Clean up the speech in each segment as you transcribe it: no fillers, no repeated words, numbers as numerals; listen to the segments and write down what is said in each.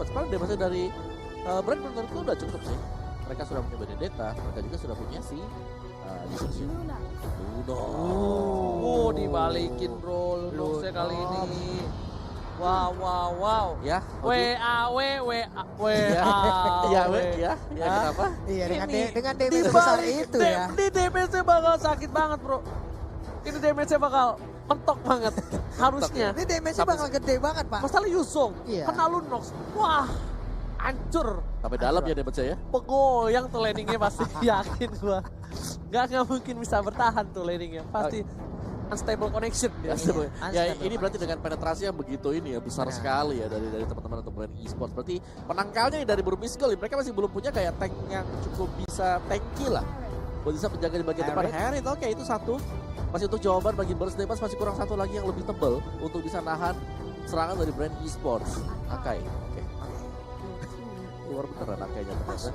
Esports. Sekarang damage dari Brand menurutku udah cukup sih. Mereka sudah punya Benedetta, mereka juga sudah punya si Luno. Oh, dibalikin bro Lunoxnya kali ini. Wow. Ya, ya, kenapa? Iya, Ini dengan damage besar itu ya. Ini damage-nya bakal sakit banget bro. Ini damage-nya bakal mentok banget harusnya. Ini damage-nya bakal gede banget, Pak. Masalah Yuzong, Iya. kena Lunox. Wah, hancur. Sampai dalam ya damage ya. Pegoyang tuh landingnya pasti, yakin gua. Nggak mungkin bisa bertahan tuh landingnya. Pasti unstable connection dia. Ya ini berarti dengan penetrasi yang begitu ini ya besar Nah. sekali ya dari teman-teman untuk brand esports. Berarti penangkalnya dari Burmiskol mereka masih belum punya kayak tank yang cukup bisa tanky lah. Buat bisa menjaga di bagian depan. Harith oke itu satu. Masih untuk jawaban bagi Burst Demas masih kurang satu lagi yang lebih tebal untuk bisa nahan serangan dari brand esports. Akai. Oke. Keluar beneran Akainya ternyata.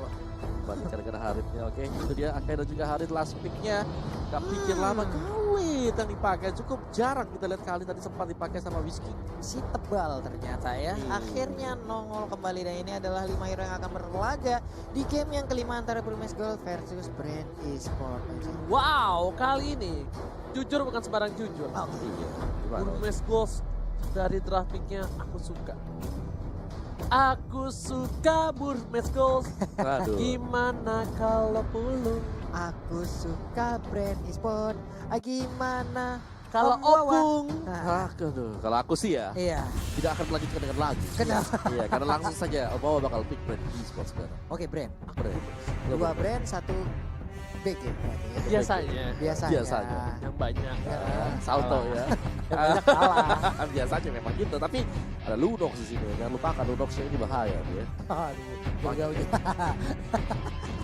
Bandingkan dengan Harithnya. Oke itu dia Akai dan juga Harith last pick-nya. Gak pikir lama Khalid yang dipakai. Cukup jarang kita lihat Khalid tadi sempat dipakai sama Whiskey. Si tebal ternyata ya. Akhirnya nongol kembali dan ini adalah 5 hero yang akan berlaga di game yang kelima antara Burmese Gold versus Brand Esports. Wow, kali ini jujur bukan sembarang jujur. Iya. Gimana? Burmese Gold dari draft pick-nya aku suka. Aku suka Burmese Gold. Aduh. Gimana kalau pulung? Aku suka Brand Esports. Gimana Kalau Om Wawa? opung. Nah, Aduh, kalau aku sih ya iya. tidak akan melanjutkan dengan lagu. Kenapa? Iya, karena langsung saja Obawa bakal pick brand esports sekarang. Oke, Brand. Brand. Dua Brand, satu BG berarti ya. Biasanya Biasanya. yang banyak. Salto ya. Yang banyak kalah. Biasanya memang gitu, tapi ada Lunox di sini. Jangan lupakan Lunoxnya ini bahaya dia. Aduh, jauh-jauh.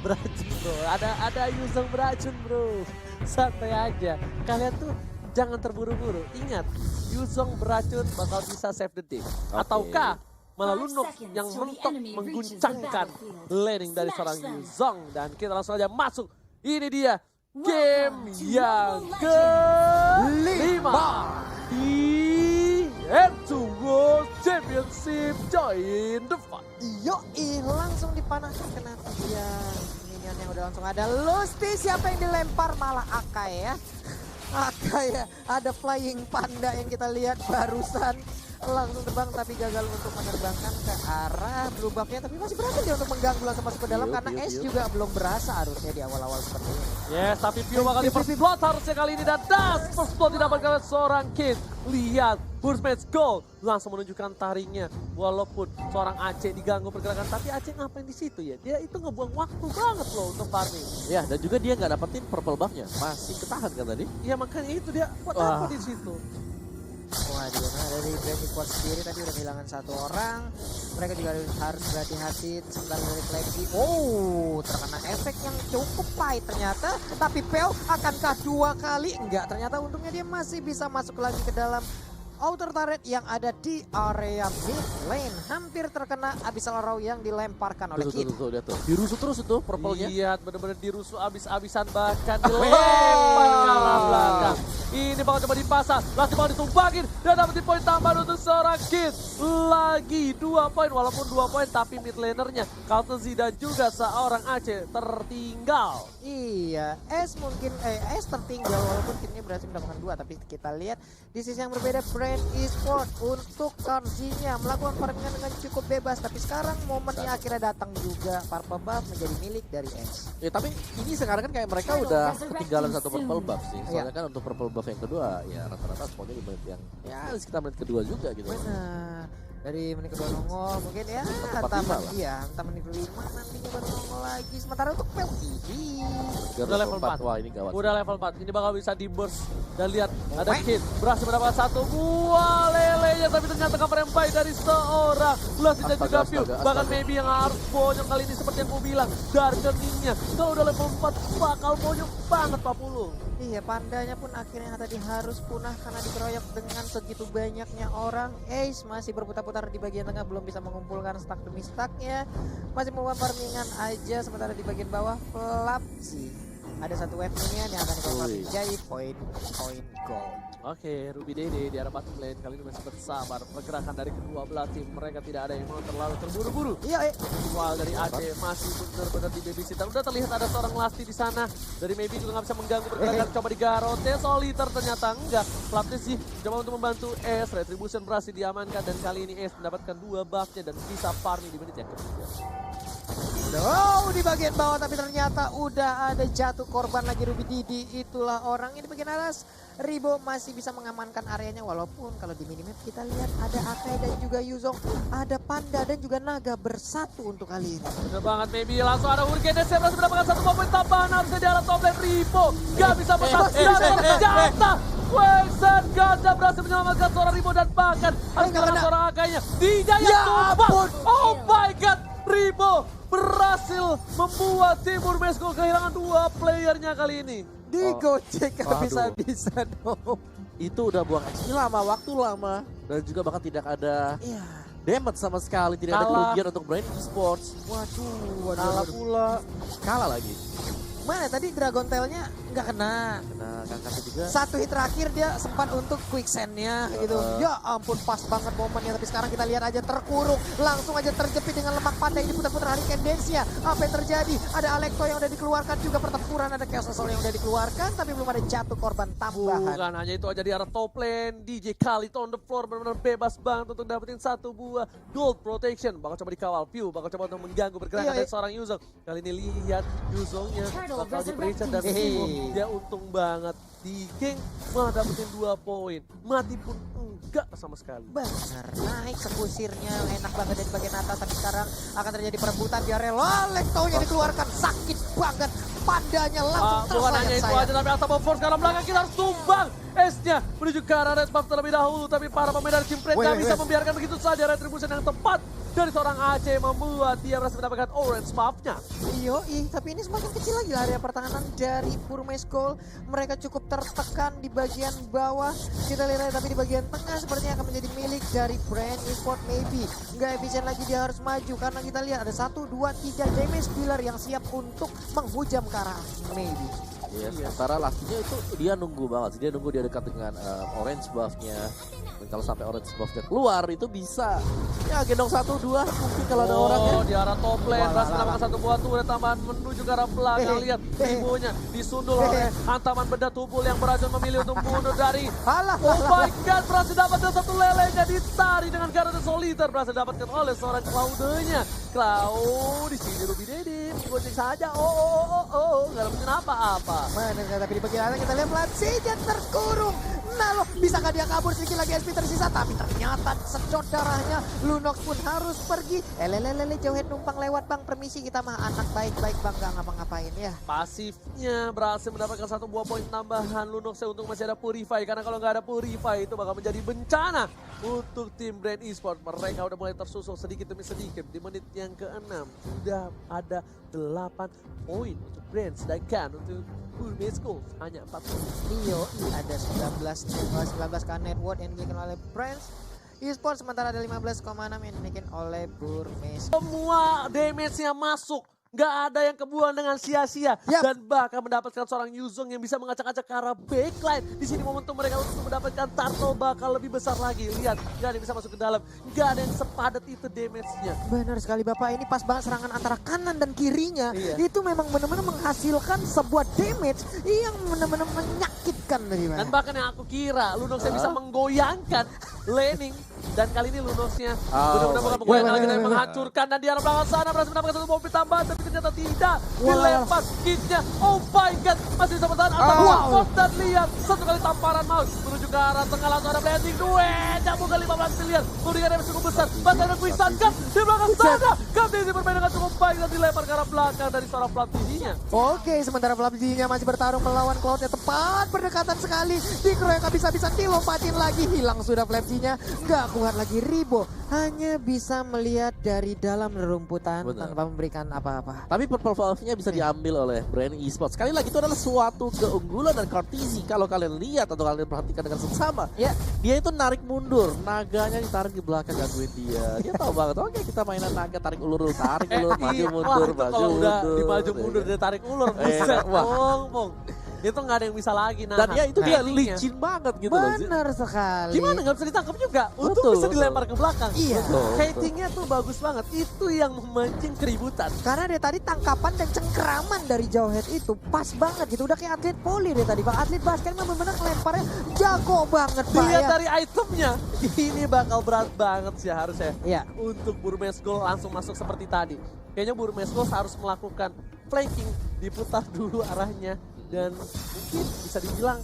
Beracun bro, ada Yuzong beracun bro. Santai aja. Kalian tuh jangan terburu-buru. Ingat, Yuzong beracun bakal bisa save the day. Ataukah malah Lunox yang mentok mengguncangkan landing dari seorang Yuzong. Dan kita langsung aja masuk. Ini dia game yang kelima di End2 World Championship. Join the fight. Yoi, langsung dipanaskan kena tiang. Minion yang udah langsung ada. Lusty siapa yang dilempar malah Akai ya. Akai ya, ada flying panda yang kita lihat barusan. Langsung terbang tapi gagal untuk menerbangkan ke arah blue buff-nya. Tapi masih berhasil dia untuk mengganggu langsung masuk ke dalam karena Ace juga belum berasa harusnya di awal-awal seperti ini. Yes, tapi Pio bakal di first blood harusnya kali ini. Dan das first blood didapatkan oleh seorang Kid. Lihat, Burmese Gold langsung menunjukkan taringnya. Walaupun seorang Aceh diganggu pergerakan, tapi Aceh ngapain di situ ya? Dia itu ngebuang waktu banget loh untuk farming. Ya, dan juga dia nggak dapetin purple buff-nya. Masih ketahan kan tadi? Ya makanya itu dia buat apa di situ? Waduh, nah dari Brand Esports sendiri tadi udah kehilangan satu orang. Mereka juga harus berhati-hati sebentar balik lagi. Oh, terkena efek yang cukup pahit ternyata. Tapi Peo akankah dua kali? Enggak, ternyata untungnya dia masih bisa masuk lagi ke dalam outer turret yang ada di area mid lane. Hampir terkena Abyssal Row yang dilemparkan oleh Kid. Tuh, dia tuh. Dirusuh terus itu purple-nya. Lihat bener-bener dirusuh abis-abisan bahkan dilempar ke arah belakang. Ini bakal coba dipasang, lagi bakal ditumbakin dan dapetin poin tambahan untuk seorang Kid. Lagi 2 poin, walaupun 2 poin tapi mid lanernya Kaltezi dan juga seorang Aceh tertinggal. Iya, S mungkin S tertinggal walaupun Kidnya berhasil mendapatkan 2, tapi kita lihat di sisi yang berbeda Brand Esports untuk Karzinya melakukan farmingan dengan cukup bebas, tapi sekarang momennya akhirnya datang juga. Purple buff menjadi milik dari S. Ya tapi ini sekarang kan kayak mereka udah ketinggalan satu purple buff sih. Soalnya kan untuk purple buff yang kedua ya rata-rata spawnnya di menit yang ya sekitar menit kedua juga gitu. Benar. Dari menit kedua nongol mungkin ya entah menit kelima nantinya baru nongol lagi. Sementara untuk Pel Udah level 4. Wah ini gawat. Udah level 4. Ini bakal bisa di burst. Dan lihat ada Kid berhasil mendapatkan satu buah lelenya, tapi ternyata cover yang baik dari seorang Lusty dan juga Pio. Bahkan maybe yang harus bonyok kali ini seperti yang gue bilang dari keningnya. Kalau udah level 4 bakal bonyok banget Pak Pulu. Iya, pandanya pun akhirnya tadi harus punah karena dikeroyok dengan segitu banyaknya orang. Ace masih berputar-putar di bagian tengah, belum bisa mengumpulkan stack demi stacknya. Masih mau farmingan aja, sementara di bagian bawah Flapsi Ada satu wave minion yang akan dikeluarkan Wih. menjadi poin gold. Oke, Ruby Dede di arah bottom lane kali ini masih bersabar. Pergerakan dari kedua belah tim, mereka tidak ada yang mau terlalu terburu-buru. Iya, Wall dari Aceh masih benar-benar di babysitter. Udah terlihat ada seorang Lasti di sana. Dari Maybe juga nggak bisa mengganggu pergerakan. Coba digarote, Soliter ternyata enggak. Flapnya sih coba untuk membantu Es. Retribution berhasil diamankan dan kali ini Es mendapatkan 2 buffnya dan bisa farming di menit yang ketiga. Oh, di bagian bawah tapi ternyata udah ada jatuh korban lagi Ruby Didi. Itulah orang ini bagian atas. Ribo masih bisa mengamankan areanya walaupun kalau di minimap kita lihat ada Akai dan juga Yuzong, ada Panda dan juga Naga bersatu untuk kali ini. Bener banget, Maybe langsung ada Hurricane DC berhasil mendapatkan 1 poin tambahan harusnya di arah top lane. Ribo gak bisa bertahan dan ternyata Wexen Ganda berhasil menyelamatkan seorang Ribo dan bahkan harus kehilangan seorang Akainya. Dia yang tumbang. Oh my god, Ribo berhasil membuat Timur Mesko kehilangan 2 playernya kali ini. Digocek Waduh. bisa-bisa dong. Itu udah buang XP lama, waktu lama. Dan juga bahkan tidak ada Iya. damage sama sekali. Tidak ada Kalah. kerugian untuk Brain Esports. Waduh. Kalah pula. Kalah lagi. Mana tadi Dragon Tail-nya nggak kena. Kena Kangkasnya juga. Satu hit terakhir dia sempat untuk quicksand-nya gitu. Ya ampun pas banget momennya. Tapi sekarang kita lihat aja terkurung. Langsung aja terjepit dengan lemak Panda ini putar-putar Hurricane Dance-nya. Apa yang terjadi? Ada Alekto yang udah dikeluarkan juga pertempuran. Ada Chaos Assault yang udah dikeluarkan. Tapi belum ada jatuh korban tambahan. Bukan hanya itu aja di arah top lane, DJ Khalid on the floor benar-benar bebas banget untuk dapetin 1 buah gold protection. Bakal coba dikawal View, bakal coba untuk mengganggu pergerakan dari seorang Yuzong. Kali ini lihat Yuzongnya bakal diperiksa dan dia untung banget di geng malah dapetin 2 poin. Mati pun enggak sama sekali. Benar, naik sekusirnya enak banget dari bagian atas. Tapi sekarang akan terjadi perebutan di area Alekto-nya dikeluarkan. Sakit banget. Pandanya langsung Bukan hanya itu aja, tapi Asap of Force karena belakang kita harus tumbang. S-nya menuju ke arah red buff terlebih dahulu. Tapi para pemain dari Team Red gak bisa membiarkan begitu saja. Retribution yang tepat dari seorang Aceh membuat dia berhasil mendapatkan orange buff-nya. Tapi ini semakin kecil lagi area pertahanan dari Burmese Gold. Mereka cukup tertekan di bagian bawah. Kita lihat tapi di bagian tengah sepertinya akan menjadi milik dari Brand Esport Maybe. Nggak efisien lagi dia harus maju karena kita lihat ada 1, 2, 3 damage dealer yang siap untuk menghujam ke arah Maybe. Yes, sementara Lastinya itu dia nunggu banget sih. Dia nunggu dia dekat dengan orange buff-nya. Dan kalau sampai orange buff-nya keluar itu bisa ya gendong 1, 2 mungkin kalau ada orang ya. Di arah top lane berhasil mendapatkan 1 buah turret tambahan menuju ke arah belakang. Lihat Ribonya disundul oleh hantaman benda tubuh yang beracun memilih untuk mundur dari. Oh my god, berhasil dapatkan 1 lelenya ditarik dengan Garden Soliter. Berhasil dapatkan oleh seorang Cloud-nya. Cloud di sini Ruby Dede gocek saja. Gak dapetin apa-apa. Mana tapi di bagian atas kita lihat Platzinya terkurung. Nah loh, bisakah dia kabur sedikit lagi SP tersisa? Tapi ternyata sedot darahnya. Lunox pun harus pergi. Lele jauhin numpang lewat bang. Permisi kita mah anak baik-baik bang. Gak ngapa-ngapain ya. Pasifnya berhasil mendapatkan 1 buah poin tambahan. Lunoxnya untung masih ada Purify. Karena kalau nggak ada Purify itu bakal menjadi bencana untuk tim Brand Esport. Mereka udah mulai tersusul sedikit demi sedikit. Di menit yang ke-6 sudah ada 8 poin untuk Brand. Sedangkan untuk Burmese Gold hanya 4 poin. Ada 19k net worth yang dimiliki oleh Brands Esport. Sementara ada 15,6 yang dimiliki oleh Burmese. Semua damage-nya masuk. Nggak ada yang kebuang dengan sia-sia. Dan bahkan mendapatkan seorang Yuzong yang bisa mengacak-acak ke arah backline. Di sini momentum mereka untuk mendapatkan turtle bakal lebih besar lagi. Lihat, nggak ada yang bisa masuk ke dalam. Nggak ada yang sepadat itu damage-nya. Benar sekali Bapak, ini pas banget serangan antara kanan dan kirinya. Itu memang benar-benar menghasilkan sebuah damage yang benar-benar menyakitkan dari mana. Dan bahkan yang aku kira Lunoxnya bisa menggoyangkan laning. Dan kali ini Lunoxnya benar-benar bukan menggoyangkan lagi, tapi menghancurkan. Dan di arah belakang sana berhasil mendapatkan 1 mobil tambahan. Tapi ternyata tidak. Dilempar kitnya. Oh my god. Masih bisa bertahan. Atau dan lihat. 1 kali tamparan mouse. Menuju ke arah tengah langsung ada blending. Jam bukan 15 miliar. Memberikan damage cukup besar. Bahkan ada Quicksand Cup di belakang sana. Cup ini bermain dengan cukup baik. Dan dilempar ke arah belakang dari seorang Platzinya. Oke, sementara Platzinya masih bertarung melawan Cloud-nya. Tepat berdekatan sekali. Dikeroyok habis-habisan dilompatin lagi. Hilang sudah Platzinya. Nggak kuat lagi Ribo. hanya bisa melihat dari dalam rumputan Benar. tanpa memberikan apa-apa. Tapi Purple Valve-nya bisa diambil oleh Brand Esports. Sekali lagi itu adalah suatu keunggulan dan Cortese. Kalau kalian lihat atau kalian perhatikan dengan seksama, Ya. dia itu narik mundur, naganya ditarik di belakang gangguin dia. Dia tahu banget, oke kita mainan naga tarik ulur, tarik ulur, maju Iya, mundur, wah, itu maju kalau udah mundur. dimaju mundur dia tarik ulur, buset, wah. pong. Itu nggak ada yang bisa lagi. Dan ya itu dia timingnya. licin banget gitu loh. Benar sekali. Gimana nggak bisa ditangkap juga? Untuk Betul, bisa betul. dilempar ke belakang. Iya. Betul. Hatingnya tuh bagus banget. Itu yang memancing keributan. Karena dia tadi tangkapan dan cengkeraman dari jauh head itu pas banget gitu. Udah kayak atlet poli dia tadi. Bang atlet basket memang benar lemparnya jago banget Pak Dilihat ya. dari itemnya, ini bakal berat banget sih harusnya. Iya. Untuk Burmesgol langsung masuk seperti tadi. Kayaknya Burmesgol harus melakukan flanking, diputar dulu arahnya. Dan mungkin bisa dibilang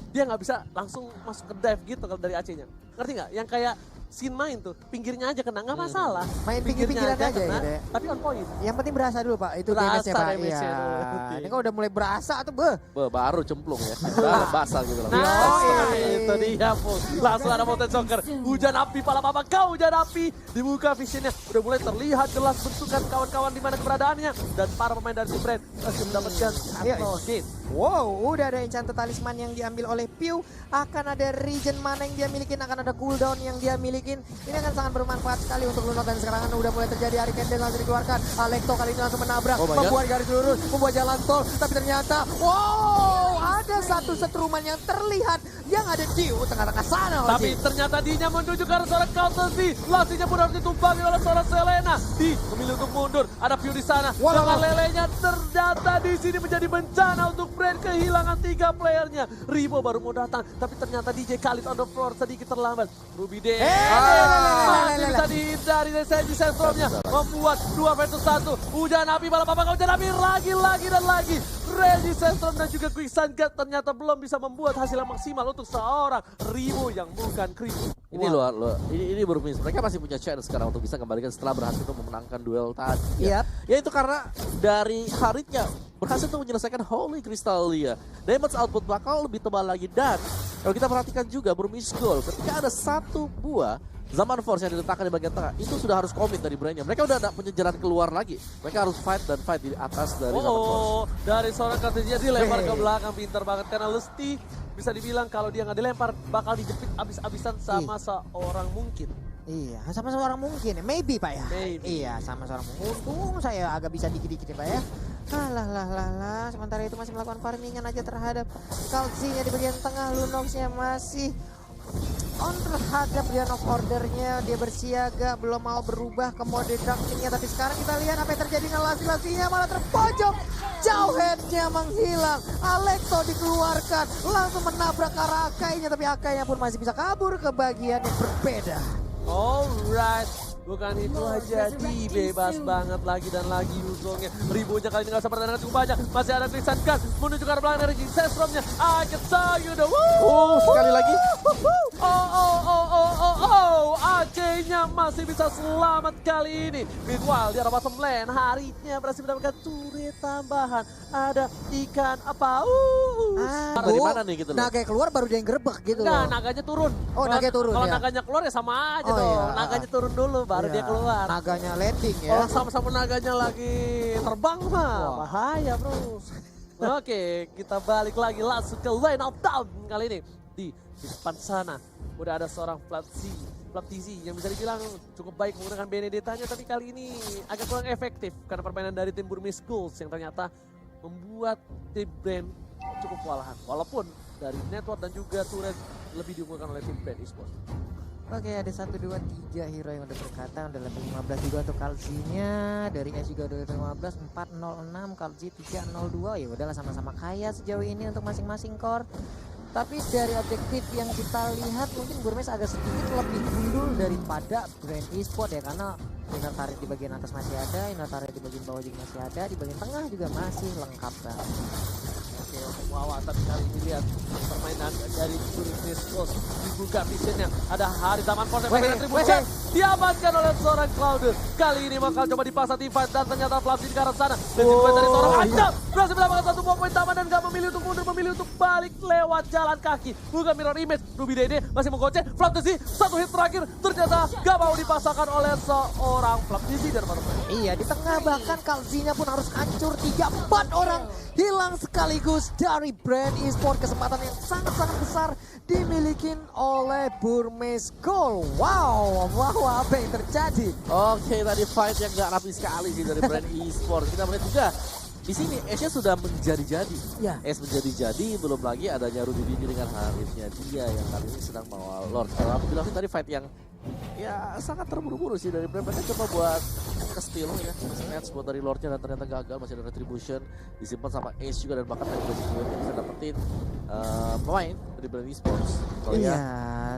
dia nggak bisa langsung masuk ke dive gitu kalau dari AC-nya. Ngerti nggak? Yang kayak Sin main tuh, pinggirnya aja kena, nggak masalah. Main pinggir-pinggiran aja kena, gitu ya. tapi on point. Yang penting berasa dulu Pak. Itu Berasa damage-nya Pak. damage-nya Iya. dulu. Ini kalau udah mulai berasa tuh beuh. Baru cemplung ya, udah basah gitu loh. Nah, Yoi. itu dia Pung. Langsung ada Mountain Soccer. Hujan api, pala papa kau hujan api. Dibuka visionnya, udah mulai terlihat jelas bentukan kawan-kawan di mana keberadaannya. Dan para pemain dari Brand masih mendapatkan satu hit. Wow, udah ada enchanted talisman yang diambil oleh Pew. Akan ada region mana yang dia milikin, akan ada cooldown yang dia milikin. Ini akan sangat bermanfaat sekali untuk Lunot dan sekarang udah mulai terjadi Hurricane dan langsung dikeluarkan. Alekto kali ini langsung menabrak, Oh my God. membuat garis lurus, membuat jalan tol. Tapi ternyata, wow, ada satu setruman yang terlihat yang ada di tengah-tengah sana. Tapi ternyata Dinya menuju ke arah seorang counter D. Lastinya pun harus ditumpangi oleh seorang Selena. Di memilih untuk mundur. Ada Pew di sana. Walau. Dengan lelenya ternyata di sini menjadi bencana untuk Brand kehilangan 3 playernya. Ribo baru mau datang. Tapi ternyata DJ Khalid on the floor sedikit terlambat. Ruby D. Masih bisa dihindari dari Senji Sentrumnya. Membuat 2 versus 1. Hujan api balap apa hujan api lagi dan lagi. Reggie Sentrum dan juga Quicksand God ternyata belum bisa membuat hasil yang maksimal untuk seorang Ribo yang bukan Kribo. Ini luar, ini bermis. Mereka masih punya chance sekarang untuk bisa kembalikan setelah berhasil untuk memenangkan duel tadi. Yap. Ya itu karena dari Haritnya berhasil untuk menyelesaikan Holy Crystallia. Damage output bakal lebih tebal lagi dan kalau kita perhatikan juga Burmese Gold ketika ada satu buah Zaman Force yang diletakkan di bagian tengah itu sudah harus komit dari brandnya. Mereka udah ada punya jalan keluar lagi. Mereka harus fight dan fight di atas dari Zaman Force. Dari seorang Kartisia dilempar ke belakang, pintar banget karena Lesti bisa dibilang kalau dia nggak dilempar bakal dijepit abis-abisan sama seorang mungkin. Iya, sama seorang mungkin. Maybe Pak ya. Maybe. Iya, sama seorang mungkin. Untung saya agak bisa dikit-dikit ya Pak ya. Lah. Sementara itu masih melakukan farmingan aja terhadap Kalsinya di bagian tengah. Lunoxnya masih on terhadap Beyond of Order-nya. Dia bersiaga, belum mau berubah ke mode ducking-nya. Tapi sekarang kita lihat apa yang terjadi dengan Lasi-Lasinya malah terpojok. Jauh head-nya menghilang. Alekto dikeluarkan, langsung menabrak ke arah Akainya. Tapi Akainya pun masih bisa kabur ke bagian yang berbeda. Alright, bukan itu aja, dibebas banget lagi dan lagi Yuzongnya. Ribunya kali ini gak usah pertandingan cukup banyak. Masih ada Quicksand God menuju ke arah belakang dari Senstrumnya. I can tell you the woo. Sekali lagi. AC-nya masih bisa selamat kali ini. Meanwhile di arah bottom lane, Haritnya berhasil mendapatkan turret tambahan. Ada ikan apa? Dari mana nih gitu loh? Naga keluar baru dia yang gerebek gitu Nah, loh. naganya turun. Oh, naganya turun, Kalau ya. naganya keluar ya sama aja Oh, dong. iya. Naganya turun dulu baru Iya, dia keluar. Naganya landing ya. Oh, sama-sama naganya lagi terbang mah. Wah. Bahaya, Bro. Oke, kita balik lagi langsung ke Lane of Down kali ini. Di depan sana udah ada seorang Platzi yang bisa dibilang cukup baik menggunakan Benedetta-nya, tapi kali ini agak kurang efektif karena permainan dari tim Burmese Goals yang ternyata membuat tim Brand cukup kewalahan. Walaupun dari network dan juga turret lebih diunggulkan oleh tim Brand Esports. Oke, ada 1, 2, 3 hero yang udah berkata, udah level 15 juga untuk Kalsinya. Dari S juga udah level 15, 406, Kalsi 302. Ya udahlah sama-sama kaya sejauh ini untuk masing-masing core. Tapi dari objektif yang kita lihat mungkin Burmese agak sedikit lebih unggul daripada Brand Esports ya, karena inner turret di bagian atas masih ada, inner turret di bagian bawah juga masih ada, di bagian tengah juga masih lengkap banget. Oke, wow, tapi kali ini lihat permainan dari Burmese Ghost dibuka visionnya. Ada hari zaman Force Retribution diamankan oleh seorang Cloudus. Kali ini bakal coba dipasang divide dan ternyata Flapsi di arah sana. Dan divide dari seorang Ancam berhasil mendapatkan satu poin taman dan gak memilih untuk mundur, memilih untuk balik lewat jalan kaki. Bukan mirror image, Ruby Dede masih menggocek. Flapsi satu hit terakhir ternyata gak mau dipasangkan oleh seorang Flapsi dan teman-teman. Iya, di tengah bahkan Kalzinya pun harus hancur. 3-4 orang hilang sekaligus dari Brand Esports. Kesempatan yang sangat-sangat besar dimiliki oleh Burmese Gold. Wow, apa yang terjadi? Oke, tadi fight yang gak rapi sekali sih dari Brand Esports. Kita melihat juga di sini Ace-nya sudah menjadi-jadi. Ya. Ace menjadi-jadi, belum lagi adanya Ruby Didi dengan Harisnya dia yang kali ini sedang bawa Lord. Kalau aku bilang sih tadi fight yang ya sangat terburu-buru sih dari Brand. Mereka coba buat ke-steal ya, snatch buat dari Lordnya dan ternyata gagal. Masih ada Retribution disimpan sama Ace juga dan bahkan juga bisa dapetin pemain dari Brand Esports. Iya,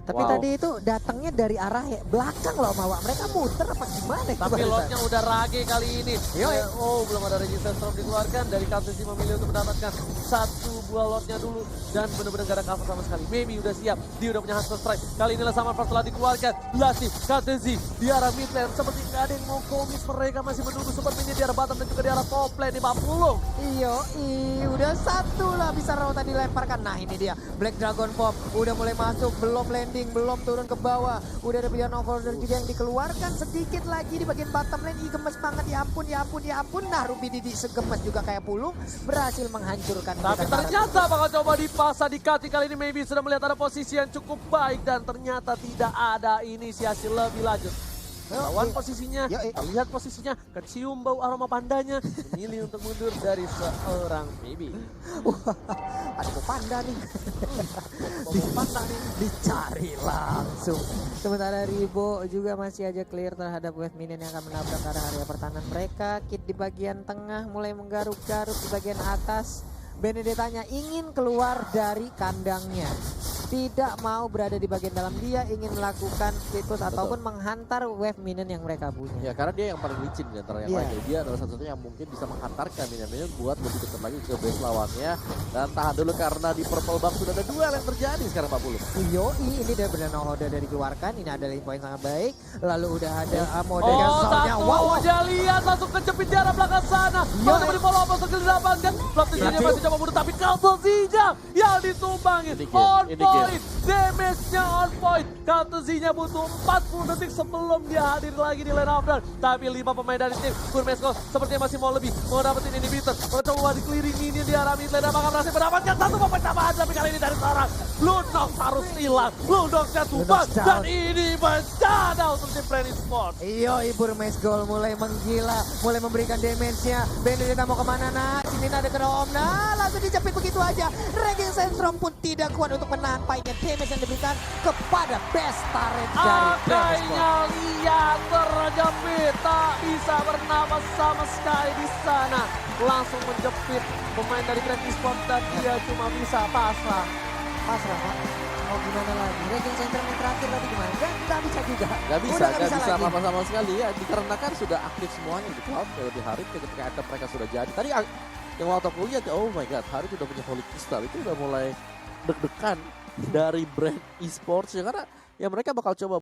tapi tadi itu datangnya dari arah belakang loh Mawa. Mereka muter apa gimana? Tapi Lordnya udah rage kali ini. Yo. Oh, belum ada Resistance Storm dikeluarkan. Dari Kaltesi memilih untuk mendapatkan satu buah Lordnya dulu. Dan benar-benar gak ada cover sama sekali. Maybe udah siap, dia udah punya Hunter Strike. Kali inilah sama first telah dikeluarkan. Lasih, Kaltesi di arah mid lane. Seperti gak ada yang mau komis, mereka masih menunggu sepertinya di arah bottom dan juga di arah top lane di Papulung. Iyo, udah satu lah bisa Rauta dilemparkan. Nah ini dia, Black Dragon Pop udah mulai masuk, belum landing, belum turun ke bawah. Udah ada Beyond Overlord juga yang dikeluarkan. Sedikit lagi di bagian bottom lane, gemes banget, ya ampun. Nah Ruby Didi segemes juga kayak Pulung, berhasil menghancurkan. Tapi ternyata bakal coba dipasang di Kati kali ini. Maybe sudah melihat ada posisi yang cukup baik dan ternyata tidak ada inisiasi lebih lanjut. Lawan posisinya, lihat posisinya, kecium bau aroma pandanya, memilih untuk mundur dari seorang Maybe. Wah, ada mau panda nih. Dicari langsung. Sementara Ribo juga masih aja clear terhadap wave minion yang akan menabrak ke area pertahanan mereka. Kit di bagian tengah mulai menggaruk-garuk di bagian atas. Benedettanya ingin keluar dari kandangnya. Tidak mau berada di bagian dalam, dia ingin melakukan tikus ataupun menghantar wave minion yang mereka punya. Ya karena dia yang paling licin di antara yang lainnya. Dia adalah satu-satunya yang mungkin bisa menghantarkan minion-minion buat lebih dekat lagi ke base lawannya. Dan tahan dulu karena di purple buff sudah ada duel yang terjadi sekarang Pak Bulu. Ini dia benar Hoda dari dikeluarkan. Ini ada info yang sangat baik. Lalu udah ada mode Oh, yang satu udah lihat langsung kejepit di arah belakang sana. Mau coba di follow up skill didapatkan. Flapsinya masih coba bunuh tapi Kaltesinya yang ditumbangin. On point, damage-nya on point. Kaltesinya butuh 40 detik sebelum dia hadir lagi di lane of run. Tapi 5 pemain dari tim Burmese Ghost sepertinya masih mau lebih. Mau dapetin inhibitor. Mau coba dikelilingi dia di arah mid lane dan bakal berhasil mendapatkan satu pemain tambahan. Tapi kali ini dari seorang Blue Nox harus hilang. Blue Nox-nya tumbang dan ini bencana untuk tim Brand Esports. Burmese Gold mulai menggila, mulai memberikan damage-nya. Benedetta mau kemana nak? Sini ada ke Nah, langsung dijepit begitu aja. Raging Sandstorm pun tidak kuat untuk menahan fight-nya. Damage yang diberikan kepada best turret dari Brand Esports. Akainya lihat terjepit, tak bisa bernapas sama sekali di sana. Langsung menjepit pemain dari Brand Esports dan dia cuma bisa pasrah. Pasrah, Pak. Mau gimana lagi? Raging Sandstorm yang terakhir tadi gimana? Gak bisa juga. Gak bisa lagi. apa-apa sama sekali ya. Dikarenakan sudah aktif semuanya di cloud lebih hari ketika item mereka sudah jadi. Tadi yang waktu aku lihat, oh my god, Hari udah punya Holy Crystal. Itu udah mulai deg-degan dari Brand Esports ya. Karena ya mereka bakal coba